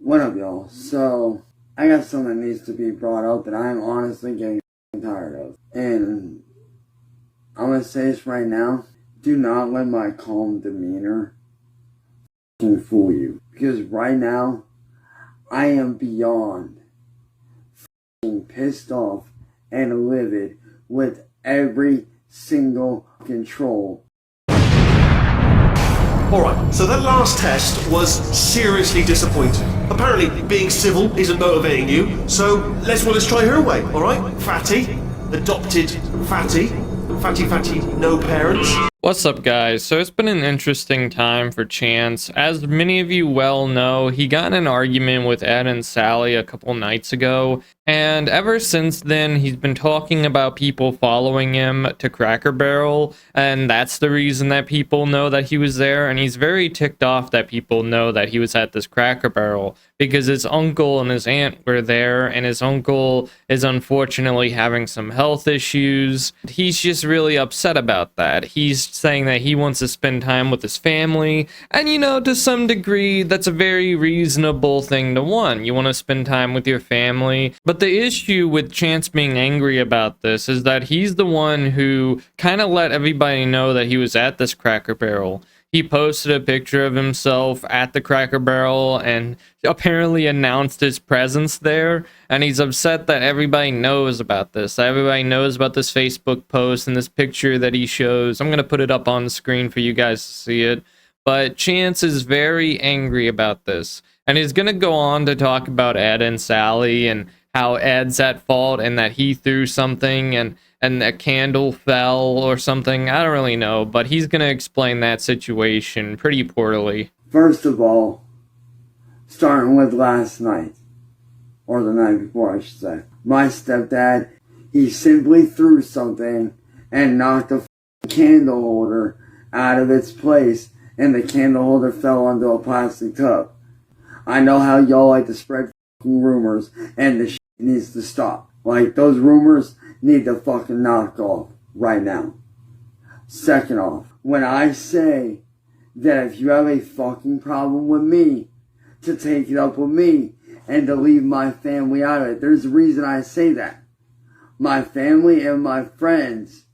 What up, y'all? So, I got something that needs to be brought up that I'm honestly getting tired of. And I'm gonna say this right now. Do not let my calm demeanor fool you. Because right now, I am beyond pissed off and livid with every single control. Alright, so that last test was seriously disappointing. Apparently, being civil isn't motivating you, so let's try her way, alright? Fatty, adopted fatty, no parents. What's up, guys? So it's been an interesting time for Chance. As many of you well know, he got in an argument with Ed and Sally a couple nights ago, and ever since then he's been talking about people following him to Cracker Barrel, and that's the reason that people know that he was there. And he's very ticked off that people know that he was at this Cracker Barrel because his uncle and his aunt were there, and his uncle is unfortunately having some health issues. He's just really upset about that. He's saying that he wants to spend time with his family, and you know, to some degree that's a very reasonable thing to want. You want to spend time with your family, but the issue with Chance being angry about this is that he's the one who kind of let everybody know that he was at this Cracker Barrel. He posted a picture of himself at the Cracker Barrel and apparently announced his presence there, and he's upset that everybody knows about this. Everybody knows about this Facebook post and this picture that he shows. I'm going to put it up on the screen for you guys to see it. But Chance is very angry about this, and he's going to go on to talk about Ed and Sally and how Ed's at fault and that he threw something and a candle fell or something. I don't really know, but he's going to explain that situation pretty poorly. First of all, starting with last night, or the night before I should say, my stepdad, he simply threw something and knocked a candle holder out of its place, and the candle holder fell onto a plastic tub. I know how y'all like to spread rumors, and the shit needs to stop. Like, those rumors need to fucking knock off right now. Second off, when I say that if you have a fucking problem with me, to take it up with me and to leave my family out of it, there's a reason I say that. My family and my friends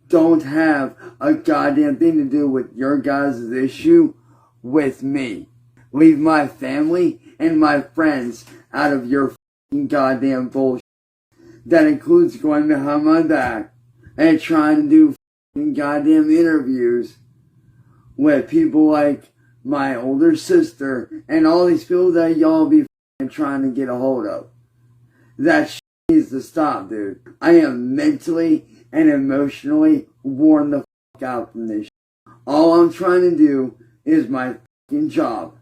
don't have a goddamn thing to do with your guys' issue with me. Leave my family and my friends out of your fucking goddamn bullshit. That includes going behind my back and trying to do fucking goddamn interviews with people like my older sister and all these people that y'all be fucking trying to get a hold of. That shit needs to stop, dude. I am mentally and emotionally worn the fuck out from this shit. All I'm trying to do is my fucking job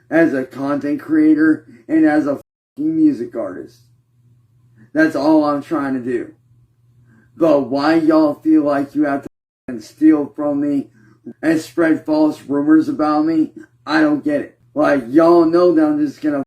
as a content creator and as a fucking music artist. That's all I'm trying to do. But why y'all feel like you have to fucking steal from me and spread false rumors about me, I don't get it. Like, y'all know that I'm just gonna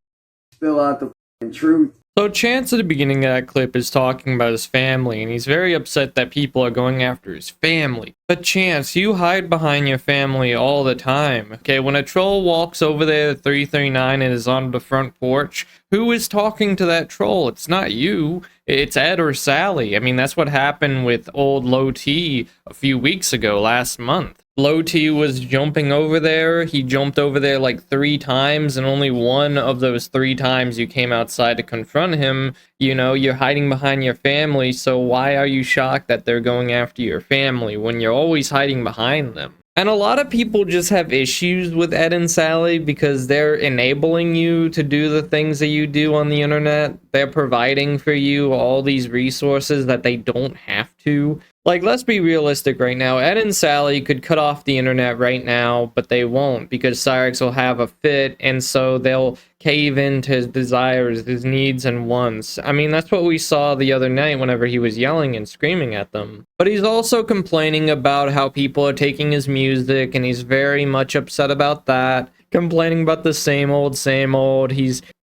spill out the fucking truth. So Chance at the beginning of that clip is talking about his family, and he's very upset that people are going after his family. But Chance, you hide behind your family all the time. Okay, when a troll walks over there at 339 and is on the front porch, who is talking to that troll? It's not you. It's Ed or Sally. I mean, that's what happened with old Low T a few weeks ago, last month. Low T was jumping over there. He jumped over there like 3 times, and only one of those 3 times you came outside to confront him. You know, you're hiding behind your family, so why are you shocked that they're going after your family when you're always hiding behind them? And a lot of people just have issues with Ed and Sally because they're enabling you to do the things that you do on the internet. They're providing for you all these resources that they don't have to. Like, let's be realistic right now. Ed and Sally could cut off the internet right now, but they won't because Cyraxx will have a fit, and so they'll cave into his desires, his needs and wants. I mean, that's what we saw the other night whenever he was yelling and screaming at them. But he's also complaining about how people are taking his music, and he's very much upset about that. Complaining about the same old,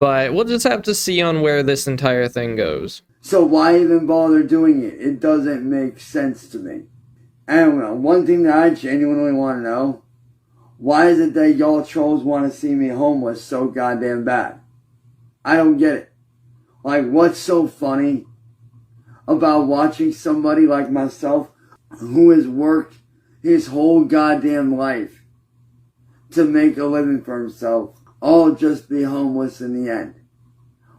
but we'll just have to see on where this entire thing goes. So why even bother doing it? It doesn't make sense to me. I don't know. One thing that I genuinely want to know, Why is it that y'all trolls want to see me homeless so goddamn bad? I don't get it. Like, what's so funny about watching somebody like myself who has worked his whole goddamn life to make a living for himself, all just be homeless in the end?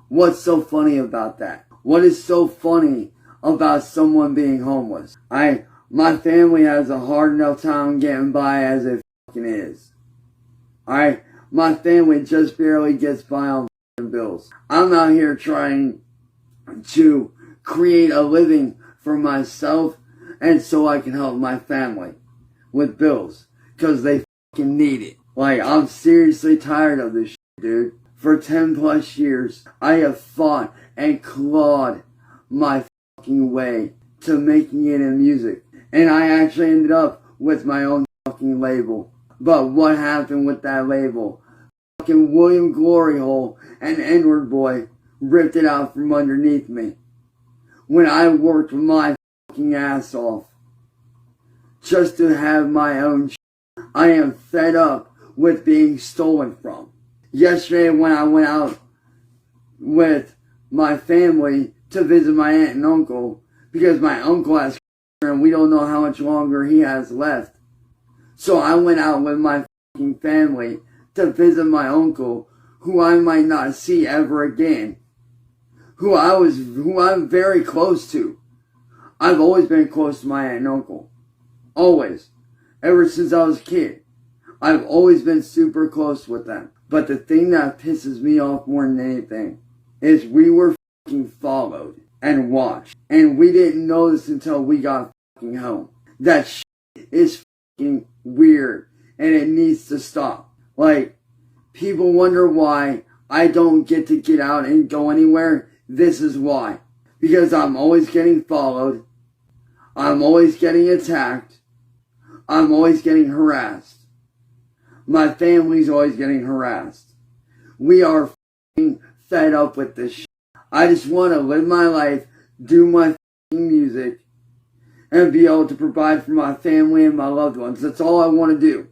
What's so funny about that? What is so funny about someone being homeless? My family has a hard enough time getting by as it fucking is. Alright? My family just barely gets by on fucking bills. I'm out here trying to create a living for myself and so I can help my family with bills. Cause they fucking need it. Like, I'm seriously tired of this shit, dude. For 10 plus years, I have fought and clawed my fucking way to making it in music. And I actually ended up with my own fucking label. But what happened with that label? Fucking William Gloryhole and N-word boy ripped it out from underneath me. When I worked my fucking ass off just to have my own shit. I am fed up with being stolen from. Yesterday when I went out with my family to visit my aunt and uncle, because my uncle has and we don't know how much longer he has left. So I went out with my fucking family to visit my uncle, who I might not see ever again. Who I'm very close to. I've always been close to my aunt and uncle. Always. Ever since I was a kid. I've always been super close with them. But the thing that pisses me off more than anything is we were fucking followed and watched. And we didn't know this until we got fucking home. That shit is fucking weird. And it needs to stop. Like, people wonder why I don't get to get out and go anywhere. This is why. Because I'm always getting followed. I'm always getting attacked. I'm always getting harassed. My family's always getting harassed. We are f***ing fed up with this shit. I just want to live my life, do my f***ing music, and be able to provide for my family and my loved ones. That's all I want to do.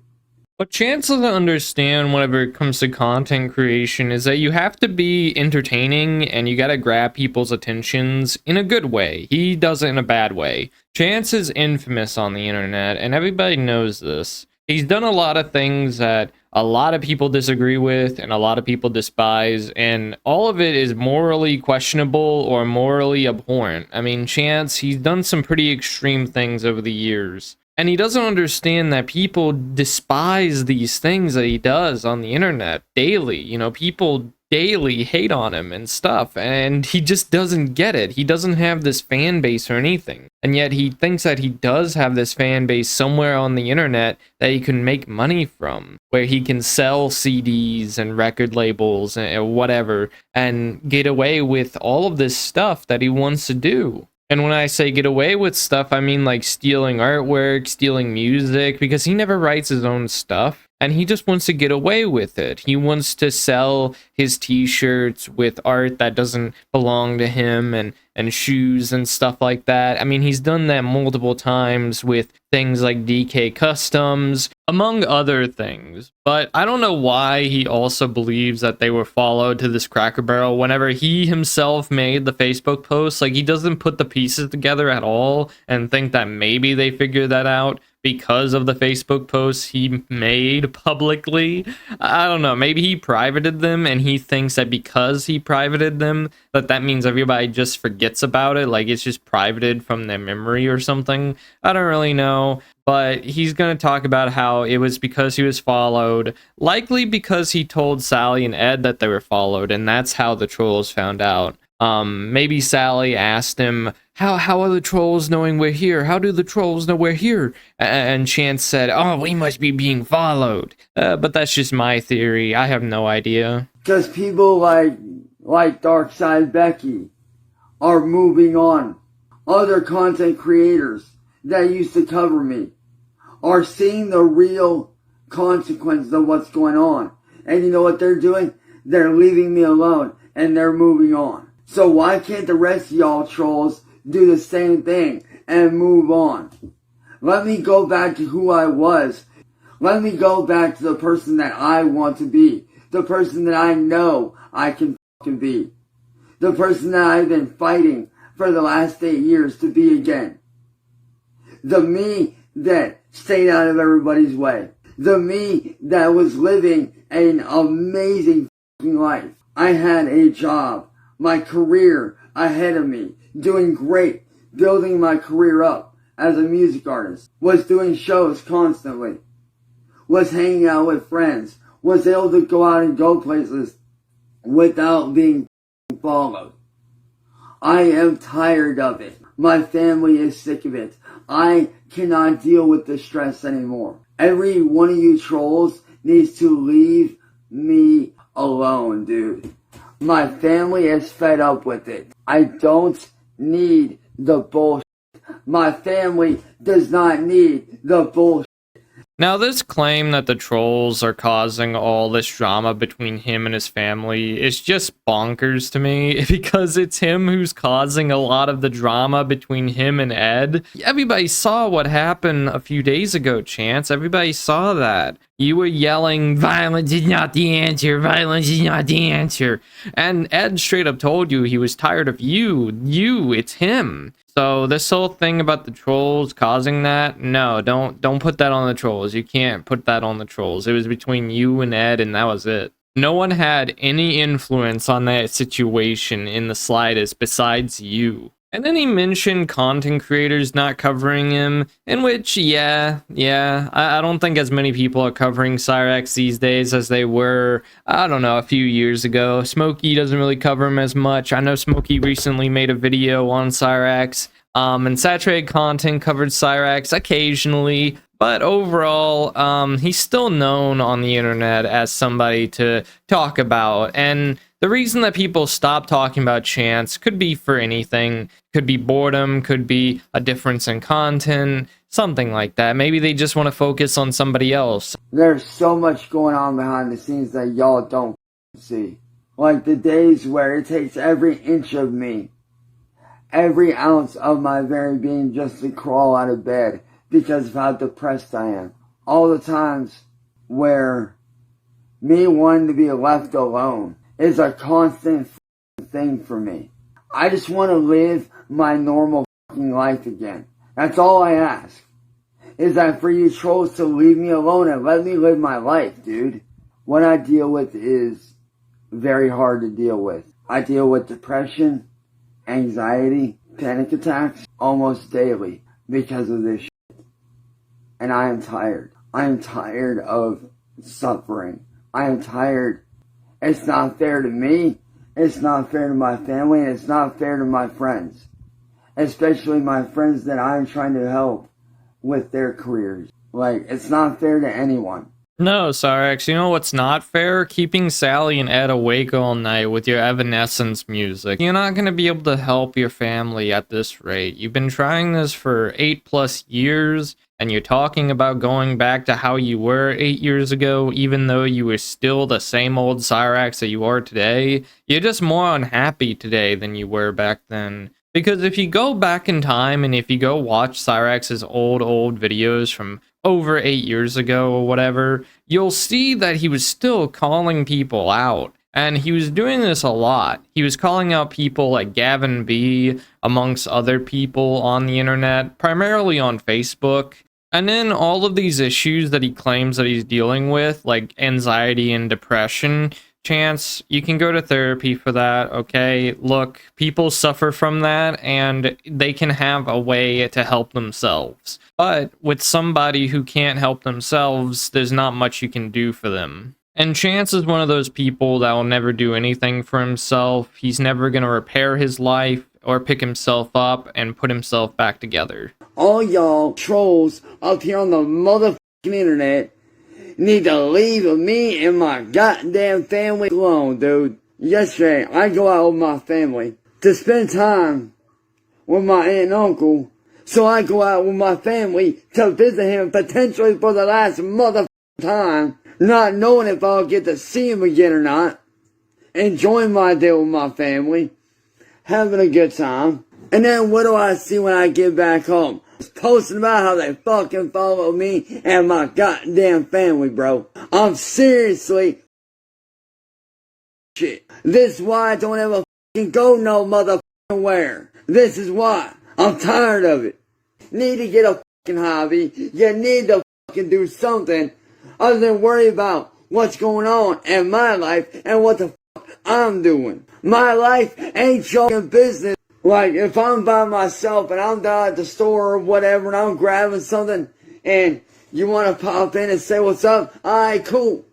What Chance doesn't understand whenever it comes to content creation is that you have to be entertaining and you gotta grab people's attentions in a good way. He does it in a bad way. Chance is infamous on the internet and everybody knows this. He's done a lot of things that a lot of people disagree with and a lot of people despise, and all of it is morally questionable or morally abhorrent. I mean, Chance, he's done some pretty extreme things over the years. And he doesn't understand that people despise these things that he does on the internet daily. You know, people daily hate on him and stuff, and he just doesn't get it. He doesn't have this fan base or anything. And yet he thinks that he does have this fan base somewhere on the internet that he can make money from, where he can sell CDs and record labels and whatever, and get away with all of this stuff that he wants to do. And when I say get away with stuff, I mean like stealing artwork, stealing music, because he never writes his own stuff. And he just wants to get away with it. He wants to sell his t-shirts with art that doesn't belong to him and shoes and stuff like that. I mean, he's done that multiple times with things like DK Customs, among other things. But I don't know why he also believes that they were followed to this Cracker Barrel whenever he himself made the Facebook post. Like, he doesn't put the pieces together at all and think that maybe they figured that out because of the Facebook posts he made publicly. I don't know, maybe he privated them and he thinks that because he privated them, that means everybody just forgets about it, like it's just privated from their memory or something. I don't really know, but he's gonna talk about how it was because he was followed, likely because he told Sally and Ed that they were followed, and that's how the trolls found out. Maybe Sally asked him, how are the trolls knowing we're here? How do the trolls know we're here? And Chance said, oh, we must be being followed. But that's just my theory. I have no idea. Because people like Darkside Becky are moving on. Other content creators that used to cover me are seeing the real consequences of what's going on. And you know what they're doing? They're leaving me alone and they're moving on. So why can't the rest of y'all trolls do the same thing and move on? Let me go back to who I was. Let me go back to the person that I want to be. The person that I know I can be. The person that I've been fighting for the last 8 years to be again. The me that stayed out of everybody's way. The me that was living an amazing life. I had a job, my career ahead of me, doing great, building my career up as a music artist, was doing shows constantly, was hanging out with friends, was able to go out and go places without being followed. I am tired of it. My family is sick of it. I cannot deal with the stress anymore. Every one of you trolls needs to leave me alone, dude. My family is fed up with it. I don't need the bullshit. My family does not need the bullshit. Now, this claim that the trolls are causing all this drama between him and his family is just bonkers to me, because it's him who's causing a lot of the drama between him and Ed. Everybody saw what happened a few days ago, Chance. Everybody saw that. You were yelling, "Violence is not the answer, violence is not the answer." And Ed straight up told you he was tired of you, it's him. So this whole thing about the trolls causing that, no, don't put that on the trolls. You can't put that on the trolls. It was between you and Ed, and that was it. No one had any influence on that situation in the slightest besides you. And then he mentioned content creators not covering him, in which, yeah, I don't think as many people are covering Cyraxx these days as they were, I don't know, a few years ago. Smokey doesn't really cover him as much. I know Smokey recently made a video on Cyraxx, and Saturated Content covered Cyraxx occasionally, but overall, he's still known on the internet as somebody to talk about, and the reason that people stop talking about Chance could be for anything. Could be boredom, could be a difference in content, something like that. Maybe they just want to focus on somebody else. There's so much going on behind the scenes that y'all don't see. Like the days where it takes every inch of me, every ounce of my very being just to crawl out of bed because of how depressed I am. All the times where me wanting to be left alone is a constant thing for me. I just want to live my normal life again. That's all I ask. Is that for you trolls to leave me alone and let me live my life, dude. What I deal with is very hard to deal with. I deal with depression, anxiety, panic attacks almost daily because of this shit. And I am tired. I am tired of suffering. I am tired. It's not fair to me. It's not fair to my family, and it's not fair to my friends. Especially my friends that I'm trying to help with their careers. Like, it's not fair to anyone. No, Cyraxx, you know what's not fair? Keeping Sally and Ed awake all night with your Evanescence music. You're not going to be able to help your family at this rate. You've been trying this for 8+ years, and you're talking about going back to how you were 8 years ago, even though you were still the same old Cyraxx that you are today. You're just more unhappy today than you were back then. Because if you go back in time and if you go watch Cyraxx's old videos from over 8 years ago or whatever, you'll see that he was still calling people out. And he was doing this a lot. He was calling out people like Gavin B, amongst other people on the internet, primarily on Facebook. And then all of these issues that he claims that he's dealing with, like anxiety and depression, Chance, you can go to therapy for that, okay? Look, people suffer from that, and they can have a way to help themselves. But with somebody who can't help themselves, there's not much you can do for them. And Chance is one of those people that will never do anything for himself. He's never going to repair his life or pick himself up and put himself back together. All y'all trolls up here on the motherfucking internet need to leave me and my goddamn family alone, dude. Yesterday, I go out with my family to spend time with my aunt and uncle, so I go out with my family to visit him potentially for the last motherfucking time, not knowing if I'll get to see him again or not, enjoying my day with my family, having a good time. And then what do I see when I get back home? Posting about how they fucking follow me and my goddamn family, bro. I'm seriously shit. This is why I don't ever fucking go no motherfucking where. This is why. I'm tired of it. Need to get a fucking hobby. You need to fucking do something other than worry about what's going on in my life and what the fuck I'm doing. My life ain't your business. Like, if I'm by myself and I'm down at the store or whatever and I'm grabbing something and you want to pop in and say what's up, alright, cool.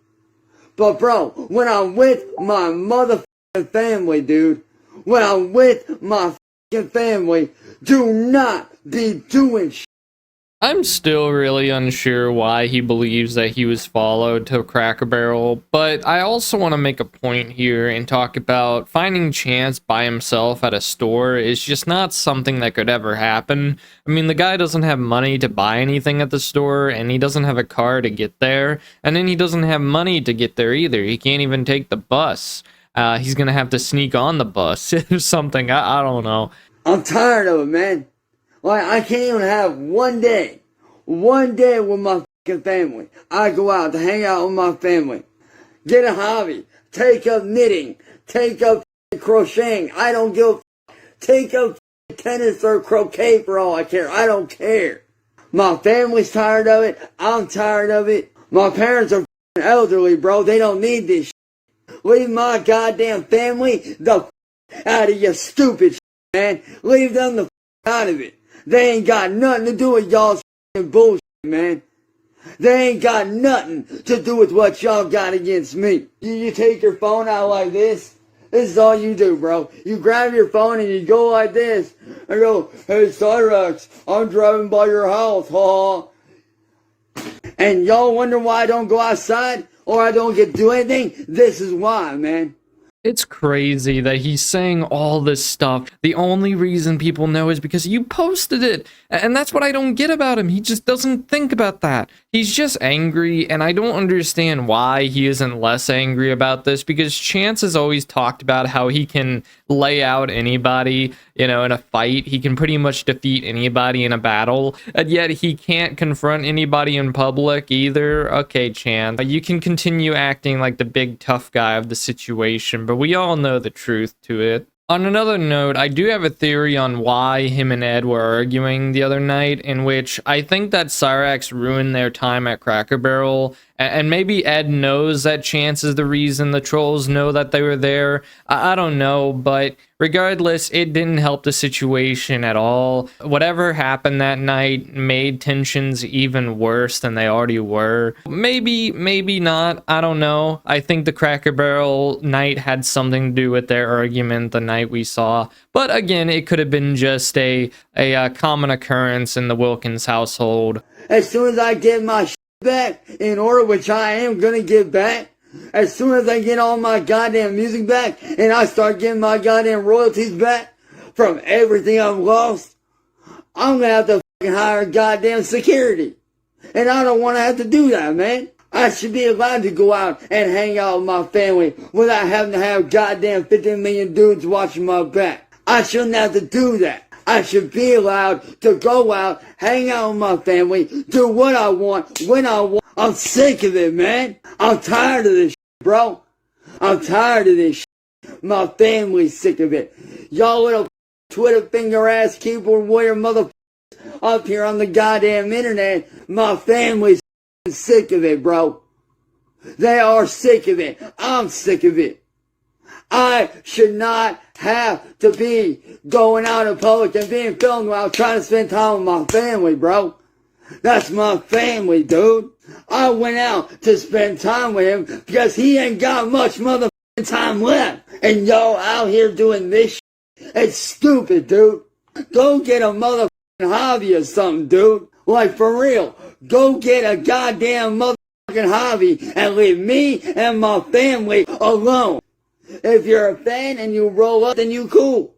But bro, when I'm with my motherfucking family, dude, when I'm with my fucking family, do not be doing shit. I'm still really unsure why he believes that he was followed to Cracker Barrel, but I also want to make a point here and talk about finding Chance by himself at a store is just not something that could ever happen. I mean, the guy doesn't have money to buy anything at the store, and he doesn't have a car to get there, and then he doesn't have money to get there either. He can't even take the bus. He's gonna have to sneak on the bus or something. I don't know. I'm tired of it, man. Like, I can't even have one day with my fucking family. I go out to hang out with my family. Get a hobby. Take up knitting. Take up crocheting. I don't give a fuck. Take up tennis or croquet for all I care. I don't care. My family's tired of it. I'm tired of it. My parents are elderly, bro. They don't need this shit. Leave my goddamn family the out of your stupid shit, man. Leave them the out of it. They ain't got nothing to do with y'all's bullshit, man. They ain't got nothing to do with what y'all got against me. You take your phone out like this. This is all you do, bro. You grab your phone and you go like this. And go, hey, Cyraxx, I'm driving by your house, ha. And y'all wonder why I don't go outside or I don't get to do anything? This is why, man. It's crazy that he's saying all this stuff. The only reason people know is because you posted it. And that's what I don't get about him. He just doesn't think about that. He's just angry, and I don't understand why he isn't less angry about this, because Chance has always talked about how he can lay out anybody, you know, in a fight. He can pretty much defeat anybody in a battle, and yet he can't confront anybody in public either. Okay, Chance, you can continue acting like the big tough guy of the situation, but we all know the truth to it. On another note, I do have a theory on why him and Ed were arguing the other night, in which I think that Cyraxx ruined their time at Cracker Barrel, and maybe Ed knows that Chance is the reason the trolls know that they were there. I don't know, but regardless, it didn't help the situation at all. Whatever happened that night made tensions even worse than they already were. Maybe not. I don't know. I think the Cracker Barrel night had something to do with their argument the night we saw. But again, it could have been just a common occurrence in the Wilkins household. As soon as I get my shit back in order, which I am gonna get back, as soon as I get all my goddamn music back and I start getting my goddamn royalties back from everything I've lost, I'm gonna have to fucking hire goddamn security. And I don't want to have to do that, man. I should be allowed to go out and hang out with my family without having to have goddamn 15 million dudes watching my back. I shouldn't have to do that. I should be allowed to go out, hang out with my family, do what I want, when I want. I'm sick of it, man. I'm tired of this shit, bro. I'm tired of this shit. My family's sick of it. Y'all little Twitter finger ass keyboard warrior motherfuckers up here on the goddamn internet, my family's sick of it, bro. They are sick of it. I'm sick of it. I should not have to be going out in public and being filmed while trying to spend time with my family, bro. That's my family, dude. I went out to spend time with him because he ain't got much motherfucking time left. And y'all out here doing this shit. It's stupid, dude. Go get a motherfucking hobby or something, dude. Like, for real. Go get a goddamn motherfucking hobby and leave me and my family alone. If you're a fan and you roll up, then you cool.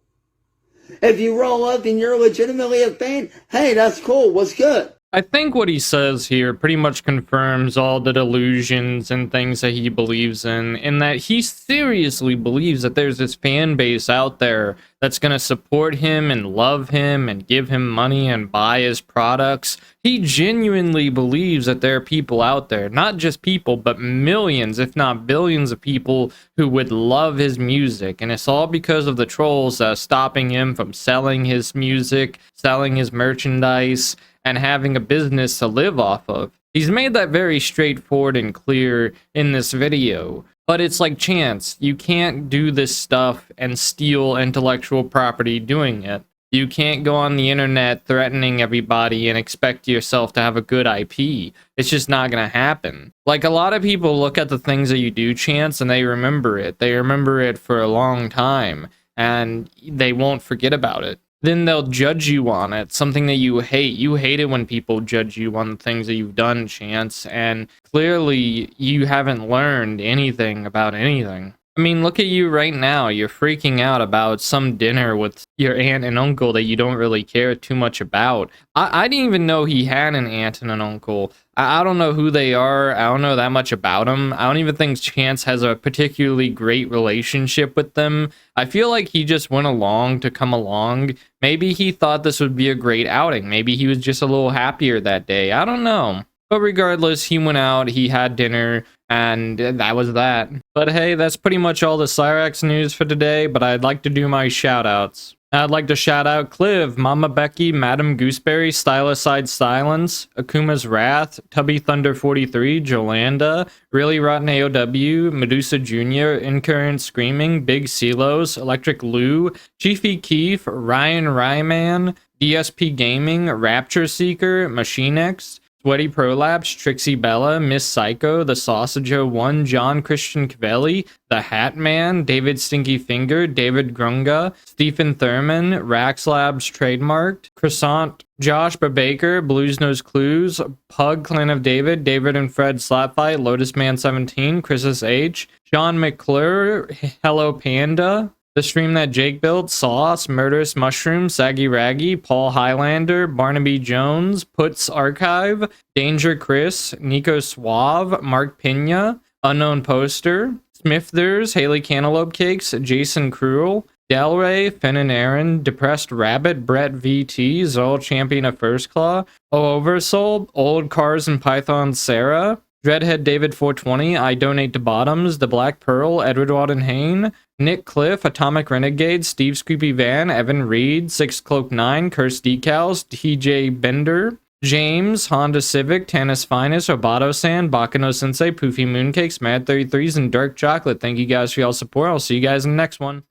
If you roll up and you're legitimately a fan, hey, that's cool. What's good? I think what he says here pretty much confirms all the delusions and things that he believes in that he seriously believes that there's this fan base out there that's going to support him and love him and give him money and buy his products. He genuinely believes that there are people out there, not just people, but millions, if not billions of people who would love his music. And it's all because of the trolls that are stopping him from selling his music, selling his merchandise, and having a business to live off of. He's made that very straightforward and clear in this video. But it's like Chance, you can't do this stuff and steal intellectual property doing it. You can't go on the internet threatening everybody and expect yourself to have a good IP. It's just not gonna happen. Like, a lot of people look at the things that you do, Chance, and they remember it. They remember it for a long time, and they won't forget about it. Then they'll judge you on it, something that you hate. You hate it when people judge you on the things that you've done, Chance, and clearly you haven't learned anything about anything. I mean, look at you right now. You're freaking out about some dinner with your aunt and uncle that you don't really care too much about. I didn't even know he had an aunt and an uncle. I don't know who they are. I don't know that much about them. I don't even think Chance has a particularly great relationship with them. I feel like he just went along to come along. Maybe he thought this would be a great outing. Maybe he was just a little happier that day. I don't know. But regardless, he went out, he had dinner, and that was that. But hey, that's pretty much all the Cyraxx news for today, but I'd like to do my shoutouts. I'd like to shout out Cliv, Mama Becky, Madam Gooseberry, Stylicide Silence, Akuma's Wrath, Tubby Thunder 43, Jolanda, Really Rotten AOW, Medusa Jr., Incurrent Screaming, Big Silos, Electric Lou, Chiefy Keef, Ryan Ryman, DSP Gaming, Rapture Seeker, Machine X, Sweaty Prolapse, Trixie Bella, Miss Psycho, The Sausage01, John Christian Cavelli, The Hat Man, David Stinky Finger, David Grunga, Stephen Thurman, Rax Labs Trademarked, Croissant, Josh Babaker, Blues Nose Clues, Pug Clan of David, David and Fred Slapfight, Lotus Man 17, Chris's H, Sean McClure, Hello Panda, The Stream That Jake Built, Sauce, Murderous Mushroom, Saggy Raggy, Paul Highlander, Barnaby Jones, Puts Archive, Danger Chris, Nico Suave, Mark Pena, Unknown Poster, Smithers, Haley Cantaloupe Cakes, Jason Cruel, Delray, Finn and Aaron, Depressed Rabbit, Brett VT, Zol Champion of First Claw, O Oversoul, Old Cars and Python Sarah, Dreadhead David 420, I Donate to Bottoms, The Black Pearl, Edward Walden Hain, Nick Cliff, Atomic Renegade, Steve Scoopy Van, Evan Reed, Six Cloak 9, Curse Decals, TJ Bender, James, Honda Civic, Tanis Finest, Obato San, Bakano Sensei, Poofy Mooncakes, Mad 33s, and Dark Chocolate. Thank you guys for y'all support. I'll see you guys in the next one.